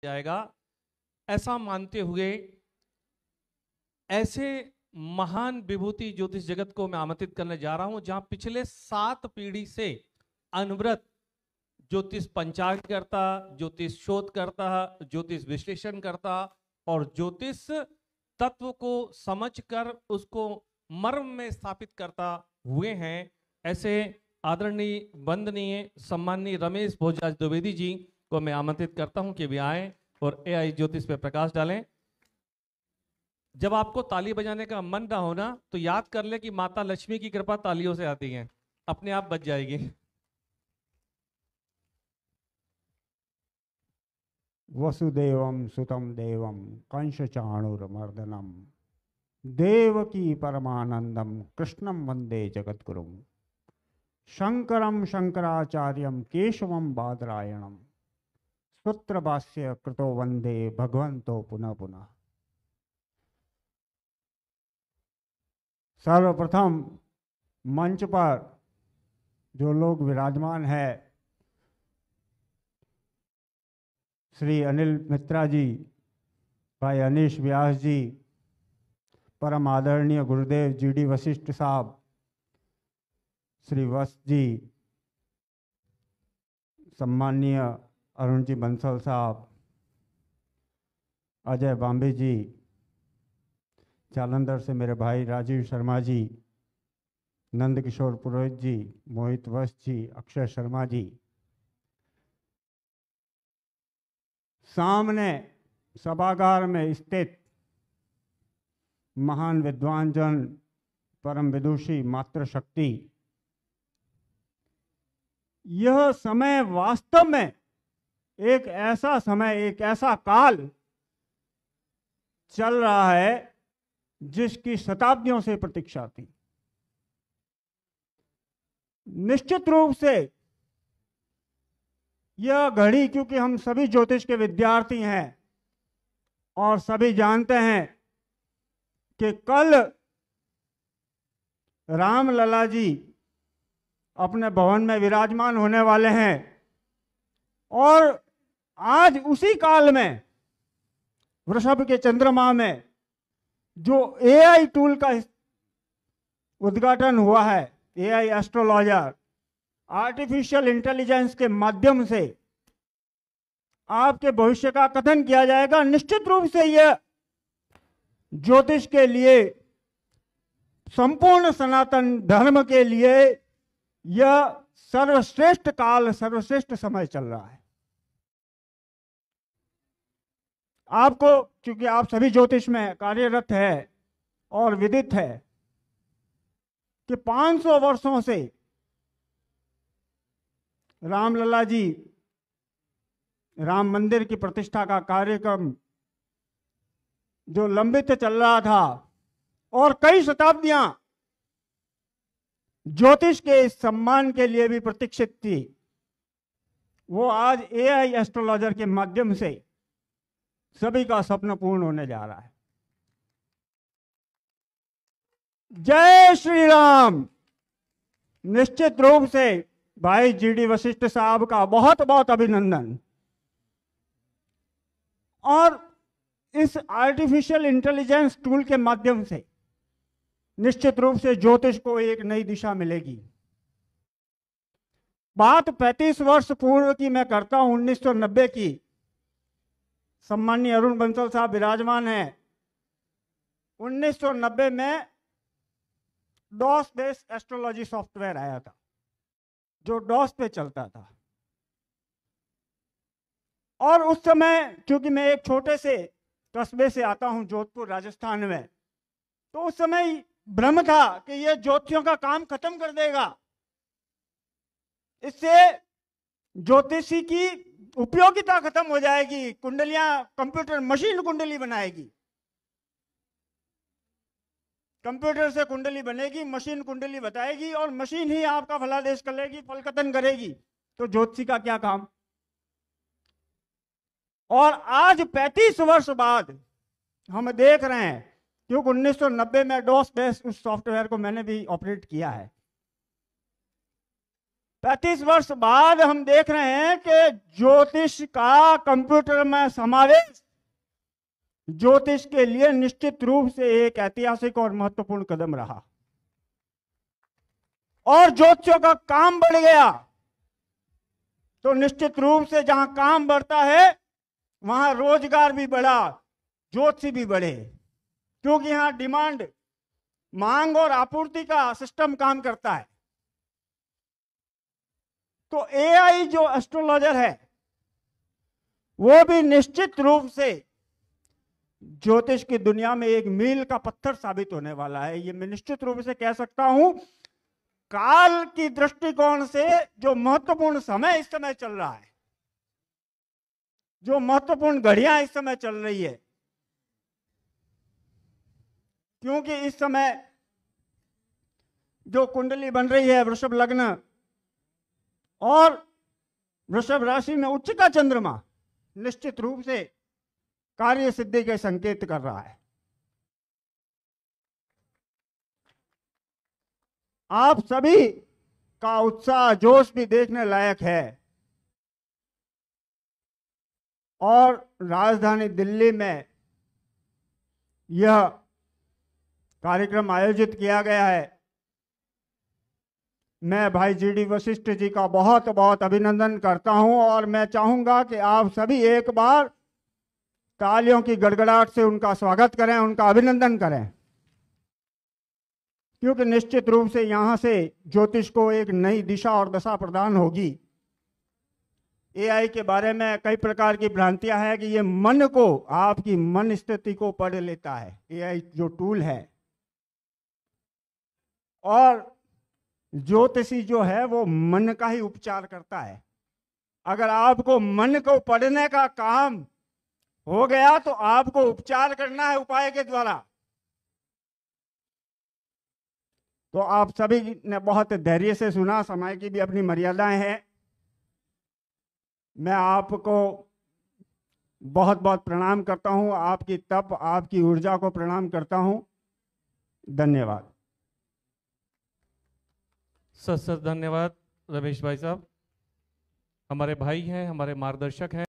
जाएगा, ऐसा मानते हुए ऐसे महान विभूति ज्योतिष जगत को मैं आमंत्रित करने जा रहा हूं, जहां पिछले 7 पीढ़ी से अनवरत ज्योतिष पंचांग करता, ज्योतिष शोध करता, ज्योतिष विश्लेषण करता और ज्योतिष तत्व को समझकर उसको मर्म में स्थापित करता हुए हैं। ऐसे आदरणीय, वंदनीय, सम्माननीय रमेश भोजराज द्विवेदी जी को मैं आमंत्रित करता हूं कि वे आए और एआई ज्योतिष पे प्रकाश डालें। जब आपको ताली बजाने का मन ना हो ना, तो याद कर ले कि माता लक्ष्मी की कृपा तालियों से आती है, अपने आप बच जाएगी। वसुदेवं सुतं देवं कंसचाणूरमर्दनम देवकी परमानंदम कृष्णं वंदे जगद्गुरुं शंकरं शंकराचार्यं केशवं बादरायणं सूत्रभाष्य कृतो वंदे भगवन्तो पुनः पुनः। सर्वप्रथम मंच पर जो लोग विराजमान है, श्री अनिल मित्रा जी, भाई अनीश व्यास जी, परम आदरणीय गुरुदेव जीडी वशिष्ठ साहब, श्री वस्त जी, सम्माननीय अरुण जी बंसल साहब, अजय बाम्बे जी, जालंधर से मेरे भाई राजीव शर्मा जी, नंद किशोर पुरोहित जी, मोहित वस्त जी, अक्षय शर्मा जी, सामने सभागार में स्थित महान विद्वान जन, परम विदुषी, मातृशक्ति, यह समय वास्तव में एक ऐसा समय, एक ऐसा काल चल रहा है जिसकी शताब्दियों से प्रतीक्षा थी। निश्चित रूप से यह घड़ी, क्योंकि हम सभी ज्योतिष के विद्यार्थी हैं और सभी जानते हैं कि कल राम लला जी अपने भवन में विराजमान होने वाले हैं और आज उसी काल में वृषभ के चंद्रमा में जो एआई टूल का उद्घाटन हुआ है, एआई एस्ट्रोलॉजर, आर्टिफिशियल इंटेलिजेंस के माध्यम से आपके भविष्य का कथन किया जाएगा। निश्चित रूप से यह ज्योतिष के लिए, संपूर्ण सनातन धर्म के लिए यह सर्वश्रेष्ठ काल, सर्वश्रेष्ठ समय चल रहा है। आपको, क्योंकि आप सभी ज्योतिष में कार्यरत है और विदित है कि 500 वर्षों से रामलला जी राम मंदिर की प्रतिष्ठा का कार्यक्रम जो लंबित चल रहा था और कई शताब्दियां ज्योतिष के इस सम्मान के लिए भी प्रतीक्षित थी, वो आज एआई एस्ट्रोलॉजर के माध्यम से सभी का स्वप्न पूर्ण होने जा रहा है। जय श्री राम। निश्चित रूप से भाई जीडी वशिष्ठ साहब का बहुत बहुत अभिनंदन। और इस आर्टिफिशियल इंटेलिजेंस टूल के माध्यम से निश्चित रूप से ज्योतिष को एक नई दिशा मिलेगी। बात 35 वर्ष पूर्व की मैं करता हूं, 1990 की। सम्माननीय अरुण बंसल साहब विराजमान हैं। 1990 में डॉस बेस्ड एस्ट्रोलॉजी सॉफ्टवेयर आया था जो डॉस पे चलता था। और उस समय, क्योंकि मैं एक छोटे से कस्बे से आता हूं, जोधपुर राजस्थान में, तो उस समय भ्रम था कि यह ज्योतिषियों का काम खत्म कर देगा, इससे ज्योतिषी की उपयोगिता खत्म हो जाएगी, कुंडलियां, कंप्यूटर मशीन कुंडली बनाएगी, कंप्यूटर से कुंडली बनेगी, मशीन कुंडली बताएगी और मशीन ही आपका फलादेश कर लेगी, फलकथन करेगी, तो ज्योतिषी का क्या काम। और आज 35 वर्ष बाद हम देख रहे हैं, क्योंकि 1990 में डॉस बेस्ड उस सॉफ्टवेयर को मैंने भी ऑपरेट किया है, 35 वर्ष बाद हम देख रहे हैं कि ज्योतिष का कंप्यूटर में समावेश ज्योतिष के लिए निश्चित रूप से एक ऐतिहासिक और महत्वपूर्ण कदम रहा और ज्योतिषियों का काम बढ़ गया। तो निश्चित रूप से जहां काम बढ़ता है वहां रोजगार भी बढ़ा, ज्योतिषी भी बढ़े, क्योंकि यहां डिमांड, मांग और आपूर्ति का सिस्टम काम करता है। तो एआई जो एस्ट्रोलॉजर है वो भी निश्चित रूप से ज्योतिष की दुनिया में एक मील का पत्थर साबित होने वाला है। ये मैं निश्चित रूप से कह सकता हूं। काल की दृष्टिकोण से जो महत्वपूर्ण समय इस समय चल रहा है, जो महत्वपूर्ण घड़ियां इस समय चल रही है, क्योंकि इस समय जो कुंडली बन रही है वृषभ लग्न और वृषभ राशि में उच्च का चंद्रमा निश्चित रूप से कार्य सिद्धि के संकेत कर रहा है। आप सभी का उत्साह, जोश भी देखने लायक है। और राजधानी दिल्ली में यह कार्यक्रम आयोजित किया गया है। मैं भाई जीडी वशिष्ठ जी का बहुत बहुत अभिनंदन करता हूं और मैं चाहूंगा कि आप सभी एक बार तालियों की गड़गड़ाहट से उनका स्वागत करें, उनका अभिनंदन करें, क्योंकि निश्चित रूप से यहां से ज्योतिष को एक नई दिशा और दशा प्रदान होगी। एआई के बारे में कई प्रकार की भ्रांतियां हैं कि ये मन को, आपकी मन स्थिति को पढ़ लेता है, एआई जो टूल है। और ज्योतिषी जो है वो मन का ही उपचार करता है। अगर आपको मन को पढ़ने का काम हो गया तो आपको उपचार करना है उपाय के द्वारा। तो आप सभी ने बहुत धैर्य से सुना, समय की भी अपनी मर्यादाएं हैं। मैं आपको बहुत बहुत प्रणाम करता हूं, आपकी तप, आपकी ऊर्जा को प्रणाम करता हूं। धन्यवाद। सत धन्यवाद रमेश भाई साहब, हमारे भाई हैं, हमारे मार्गदर्शक हैं।